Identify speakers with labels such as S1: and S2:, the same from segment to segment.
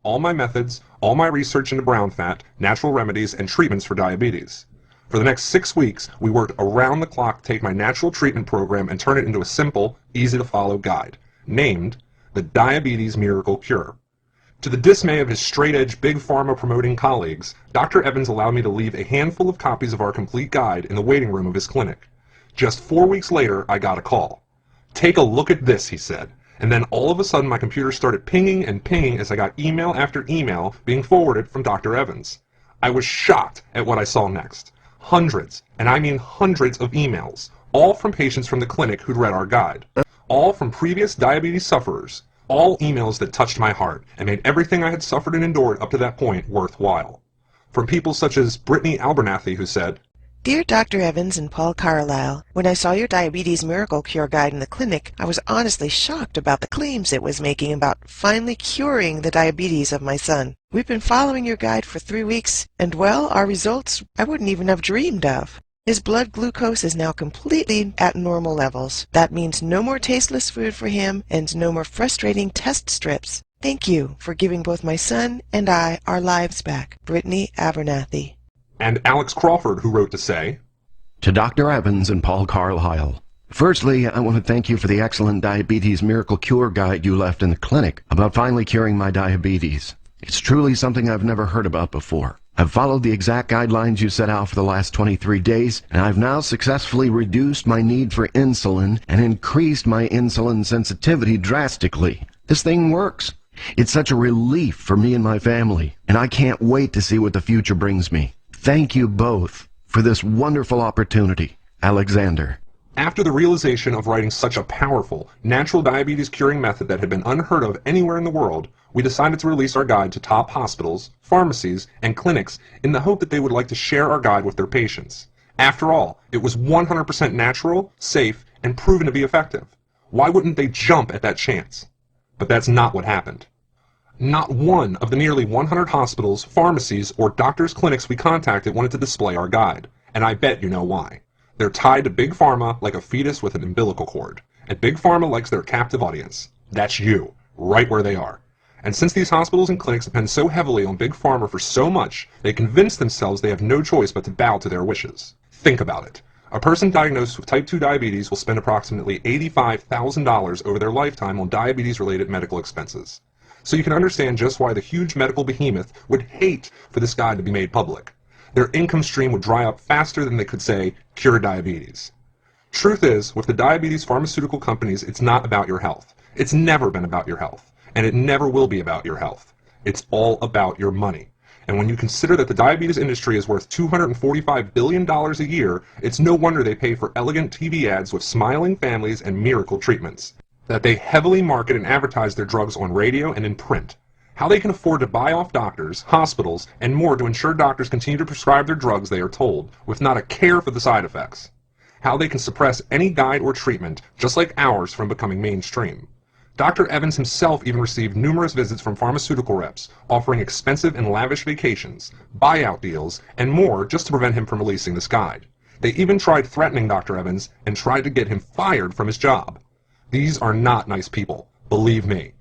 S1: all my methods, all my research into brown fat, natural remedies, and treatments for diabetes. For the next 6 weeks, we worked around the clock to take my natural treatment program and turn it into a simple, easy-to-follow guide, named the Diabetes Miracle Cure. To the dismay of his straight-edge Big Pharma promoting colleagues, Dr. Evans allowed me to leave a handful of copies of our complete guide in the waiting room of his clinic. Just 4 weeks later, I got a call. "Take a look at this," he said. And then all of a sudden my computer started pinging and pinging as I got email after email being forwarded from Dr. Evans. I was shocked at what I saw next. Hundreds, and I mean hundreds of emails, all from patients from the clinic who'd read our guide. All from previous diabetes sufferers. All emails that touched my heart and made everything I had suffered and endured up to that point worthwhile. From people such as Brittany Abernathy, who said,
S2: Dear Dr. Evans and Paul Carlyle, when I saw your Diabetes Miracle Cure guide in the clinic, I was honestly shocked about the claims it was making about finally curing the diabetes of my son. We've been following your guide for 3 weeks, and well, our results I wouldn't even have dreamed of. His blood glucose is now completely at normal levels. That means no more tasteless food for him and no more frustrating test strips. Thank you for giving both my son and I our lives back. Brittany Abernathy.
S1: and Alex Crawford, who wrote to say,
S3: To Dr. Evans and Paul Carlyle. Firstly, I want to thank you for the excellent Diabetes Miracle Cure guide you left in the clinic about finally curing my diabetes. It's truly something I've never heard about before. I've followed the exact guidelines you set out for the last 23 days, and I've now successfully reduced my need for insulin and increased my insulin sensitivity drastically. This thing works. It's such a relief for me and my family, and I can't wait to see what the future brings me. Thank you both for this wonderful opportunity. Alexander.
S1: After the realization of writing such a powerful, natural diabetes curing method that had been unheard of anywhere in the world, we decided to release our guide to top hospitals, pharmacies, and clinics in the hope that they would like to share our guide with their patients. After all, it was 100% natural, safe, and proven to be effective. Why wouldn't they jump at that chance? But that's not what happened. Not one of the nearly 100 hospitals, pharmacies, or doctors' clinics we contacted wanted to display our guide, and I bet you know why. They're tied to Big Pharma like a fetus with an umbilical cord, and Big Pharma likes their captive audience. That's you, right where they are. And since these hospitals and clinics depend so heavily on Big Pharma for so much, they convince themselves they have no choice but to bow to their wishes. Think about it. A person diagnosed with type 2 diabetes will spend approximately $85,000 over their lifetime on diabetes-related medical expenses. So you can understand just why the huge medical behemoth would hate for this guide to be made public. Their income stream would dry up faster than they could say, cure diabetes. Truth is, with the diabetes pharmaceutical companies, it's not about your health. It's never been about your health, and it never will be about your health. It's all about your money. And when you consider that the diabetes industry is worth $245 billion a year, it's no wonder they pay for elegant TV ads with smiling families and miracle treatments. That they heavily market and advertise their drugs on radio and in print. How they can afford to buy off doctors, hospitals, and more to ensure doctors continue to prescribe their drugs they are told, with not a care for the side effects. How they can suppress any guide or treatment, just like ours, from becoming mainstream. Dr. Evans himself even received numerous visits from pharmaceutical reps, offering expensive and lavish vacations, buyout deals, and more just to prevent him from releasing this guide. They even tried threatening Dr. Evans and tried to get him fired from his job. These are not nice people, believe me.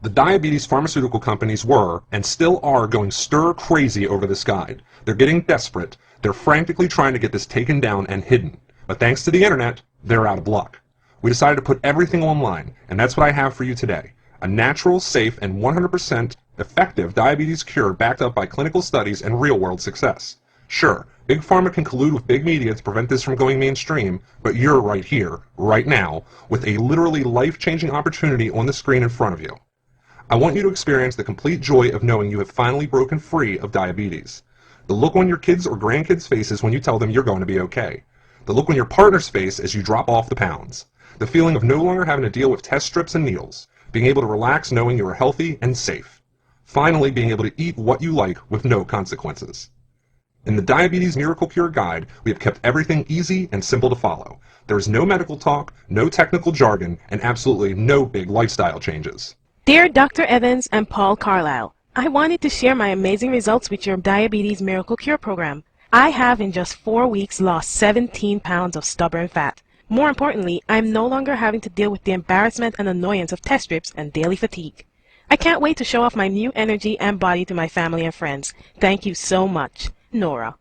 S1: The diabetes pharmaceutical companies were, and still are, going stir crazy over this guide. They're getting desperate. They're frantically trying to get this taken down and hidden. But thanks to the internet, they're out of luck. We decided to put everything online, and that's what I have for you today. A natural, safe, and 100% effective diabetes cure backed up by clinical studies and real-world success. Sure, Big Pharma can collude with big media to prevent this from going mainstream, but you're right here, right now, with a literally life-changing opportunity on the screen in front of you. I want you to experience the complete joy of knowing you have finally broken free of diabetes. The look on your kids' or grandkids' faces when you tell them you're going to be okay. The look on your partner's face as you drop off the pounds. The feeling of no longer having to deal with test strips and needles. Being able to relax knowing you are healthy and safe. Finally, being able to eat what you like with no consequences. In the Diabetes Miracle Cure Guide, we have kept everything easy and simple to follow. There is no medical talk, no technical jargon, and absolutely no big lifestyle changes.
S4: Dear Dr. Evans and Paul Carlyle, I wanted to share my amazing results with your Diabetes Miracle Cure program. I have in just 4 weeks lost 17 pounds of stubborn fat. More importantly, I'm no longer having to deal with the embarrassment and annoyance of test strips and daily fatigue. I can't wait to show off my new energy and body to my family and friends. Thank you so much. Nora.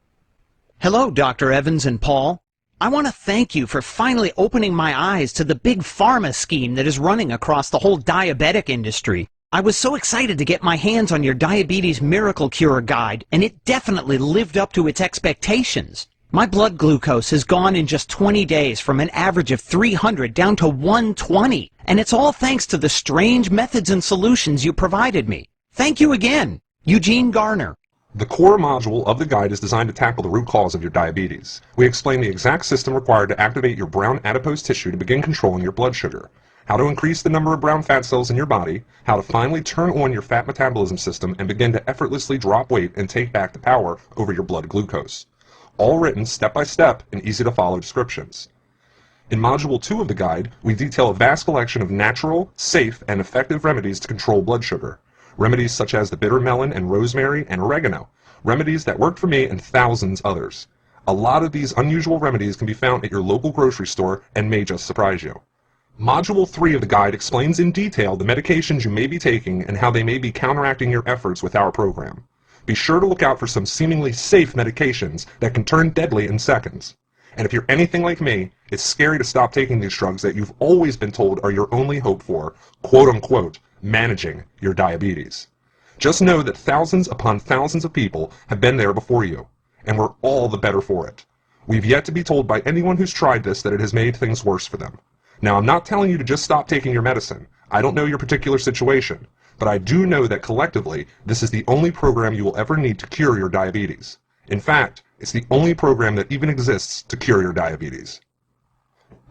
S5: Hello, Dr. Evans and Paul. I want to thank you for finally opening my eyes to the big pharma scheme that is running across the whole diabetic industry. I was so excited to get my hands on your Diabetes Miracle Cure guide, and it definitely lived up to its expectations. My blood glucose has gone in just 20 days from an average of 300 down to 120, and it's all thanks to the strange methods and solutions you provided me. Thank you again, Eugene Garner.
S1: The core module of the guide is designed to tackle the root cause of your diabetes. We explain the exact system required to activate your brown adipose tissue to begin controlling your blood sugar, how to increase the number of brown fat cells in your body, how to finally turn on your fat metabolism system and begin to effortlessly drop weight and take back the power over your blood glucose. All written step by step in easy to follow descriptions. In Module 2 of the guide, we detail a vast collection of natural, safe, and effective remedies to control blood sugar. Remedies such as the bitter melon and rosemary and oregano. Remedies that worked for me and thousands others. A lot of these unusual remedies can be found at your local grocery store and may just surprise you. Module 3 of the guide explains in detail the medications you may be taking and how they may be counteracting your efforts with our program. Be sure to look out for some seemingly safe medications that can turn deadly in seconds. And if you're anything like me, it's scary to stop taking these drugs that you've always been told are your only hope for, quote-unquote, managing your diabetes. Just know that thousands upon thousands of people have been there before you, and we're all the better for it. We've yet to be told by anyone who's tried this that it has made things worse for them. Now, I'm not telling you to just stop taking your medicine. I don't know your particular situation, but I do know that collectively, this is the only program you will ever need to cure your diabetes. In fact, it's the only program that even exists to cure your diabetes.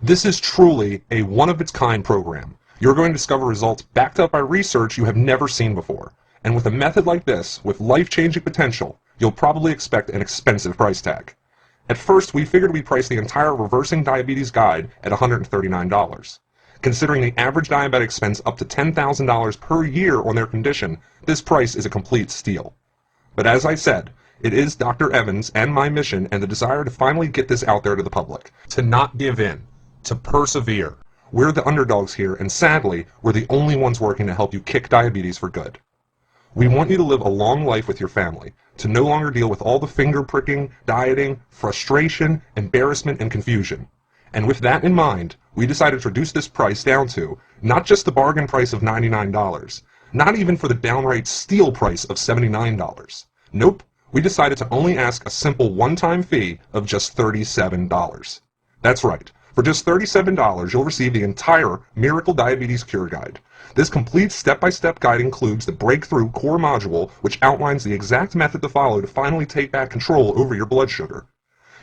S1: This is truly a one-of-its-kind program. You're going to discover results backed up by research you have never seen before. And with a method like this, with life-changing potential, you'll probably expect an expensive price tag. At first, we figured we'd price the entire Reversing Diabetes Guide at $139. Considering the average diabetic spends up to $10,000 per year on their condition, this price is a complete steal. But as I said, it is Dr. Evans and my mission and the desire to finally get this out there to the public, to not give in, to persevere. We're the underdogs here, and sadly, we're the only ones working to help you kick diabetes for good. We want you to live a long life with your family, to no longer deal with all the finger pricking, dieting, frustration, embarrassment, and confusion. And with that in mind, we decided to reduce this price down to not just the bargain price of $99, not even for the downright steal price of $79. Nope, we decided to only ask a simple one-time fee of just $37. That's right, for just $37 you'll receive the entire Miracle Diabetes Cure Guide. This complete step-by-step guide includes the Breakthrough Core Module, which outlines the exact method to follow to finally take back control over your blood sugar.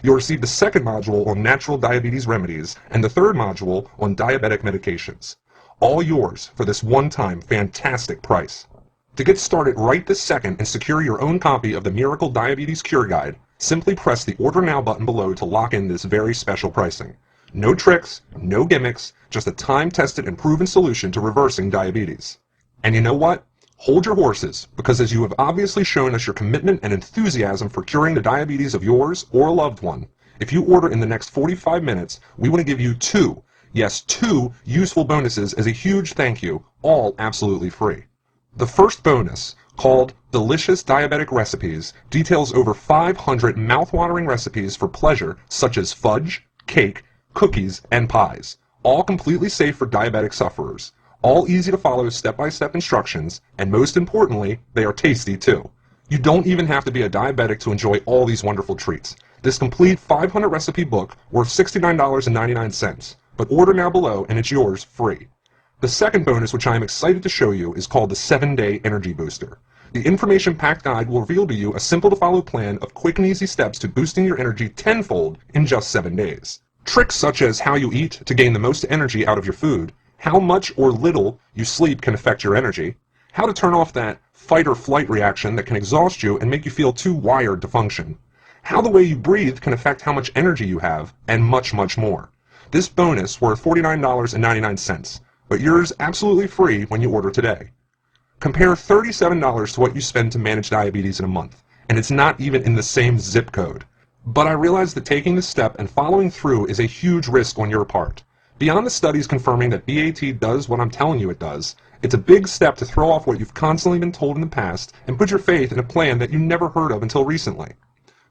S1: You'll receive the second module on natural diabetes remedies and the third module on diabetic medications. All yours for this one-time fantastic price. To get started right this second and secure your own copy of the Miracle Diabetes Cure Guide, simply press the Order Now button below to lock in this very special pricing. No tricks, no gimmicks, just a time-tested and proven solution to reversing diabetes. And you know what? Hold your horses, because as you have obviously shown us your commitment and enthusiasm for curing the diabetes of yours or a loved one, if you order in the next 45 minutes, we want to give you two useful bonuses as a huge thank you, all absolutely free. The first bonus, called Delicious Diabetic Recipes, details over 500 mouth-watering recipes for pleasure such as fudge, cake, cookies, and pies, all completely safe for diabetic sufferers. All easy to follow step-by-step instructions, and most importantly, they are tasty too. You don't even have to be a diabetic to enjoy all these wonderful treats. This complete 500 recipe book worth $69.99, but order now below and it's yours free. The second bonus, which I am excited to show you, is called the 7-Day Energy Booster. The information-packed guide will reveal to you a simple-to-follow plan of quick and easy steps to boosting your energy tenfold in just 7 days. Tricks such as how you eat to gain the most energy out of your food, how much or little you sleep can affect your energy, how to turn off that fight or flight reaction that can exhaust you and make you feel too wired to function, how the way you breathe can affect how much energy you have, and much, much more. This bonus worth $49.99, but yours absolutely free when you order today. Compare $37 to what you spend to manage diabetes in a month, and it's not even in the same zip code. But I realize that taking this step and following through is a huge risk on your part. Beyond the studies confirming that BAT does what I'm telling you it does, It's a big step to throw off what you've constantly been told in the past and put your faith in a plan that you never heard of until recently.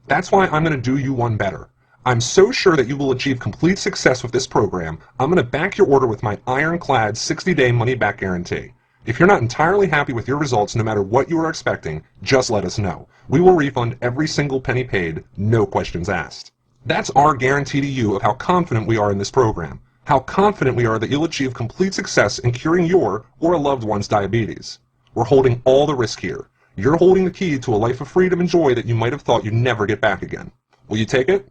S1: That's why I'm going to do you one better. I'm so sure that you will achieve complete success with this program, I'm going to back your order with my ironclad 60-day money-back guarantee. If you're not entirely happy with your results no matter what you are expecting, just let us know. We will refund every single penny paid, no questions asked. That's our guarantee to you of how confident we are in this program. How confident we are that you'll achieve complete success in curing your or a loved one's diabetes. We're holding all the risk here. You're holding the key to a life of freedom and joy that you might have thought you'd never get back again. Will you take it?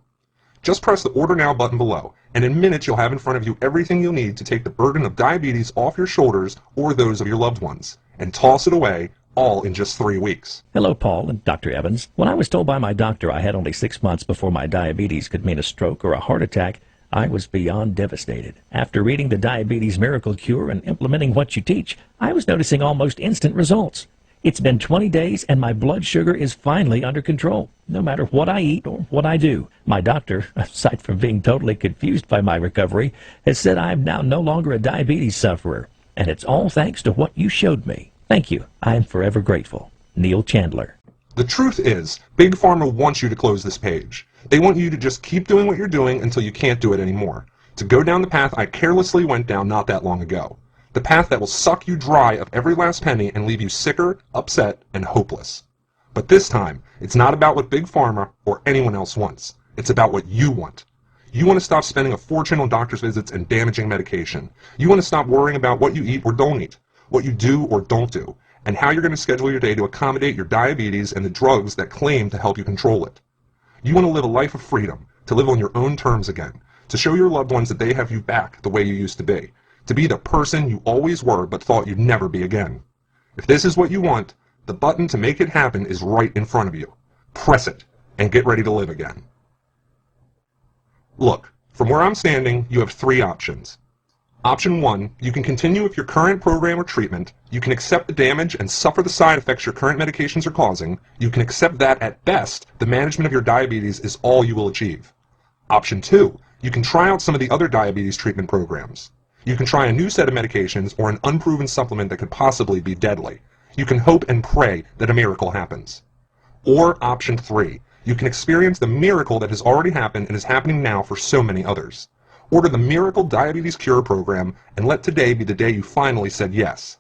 S1: Just press the Order Now button below, and in minutes you'll have in front of you everything you'll need to take the burden of diabetes off your shoulders or those of your loved ones, and toss it away, all in just 3 weeks.
S6: Hello, Paul and Dr. Evans. When I was told by my doctor I had only 6 months before my diabetes could mean a stroke or a heart attack, I was beyond devastated. After reading the Diabetes Miracle Cure and implementing what you teach, I was noticing almost instant results. It's been 20 days and my blood sugar is finally under control, no matter what I eat or what I do. My doctor, aside from being totally confused by my recovery, has said I'm now no longer a diabetes sufferer, and it's all thanks to what you showed me. Thank you. I am forever grateful. Neil Chandler.
S1: The truth is, Big Pharma wants you to close this page. They want you to just keep doing what you're doing until you can't do it anymore. To go down the path I carelessly went down not that long ago. The path that will suck you dry of every last penny and leave you sicker, upset, and hopeless. But this time, it's not about what Big Pharma or anyone else wants. It's about what you want. You want to stop spending a fortune on doctor's visits and damaging medication. You want to stop worrying about what you eat or don't eat, what you do or don't do, and how you're going to schedule your day to accommodate your diabetes and the drugs that claim to help you control it. You want to live a life of freedom, to live on your own terms again, to show your loved ones that they have you back the way you used to be the person you always were but thought you'd never be again. If this is what you want, the button to make it happen is right in front of you. Press it, and get ready to live again. Look, from where I'm standing, you have 3 options. Option 1, you can continue with your current program or treatment, you can accept the damage and suffer the side effects your current medications are causing, you can accept that at best, the management of your diabetes is all you will achieve. Option 2, you can try out some of the other diabetes treatment programs. You can try a new set of medications or an unproven supplement that could possibly be deadly. You can hope and pray that a miracle happens. Or option 3, you can experience the miracle that has already happened and is happening now for so many others. Order the Miracle Diabetes Cure program and let today be the day you finally said yes.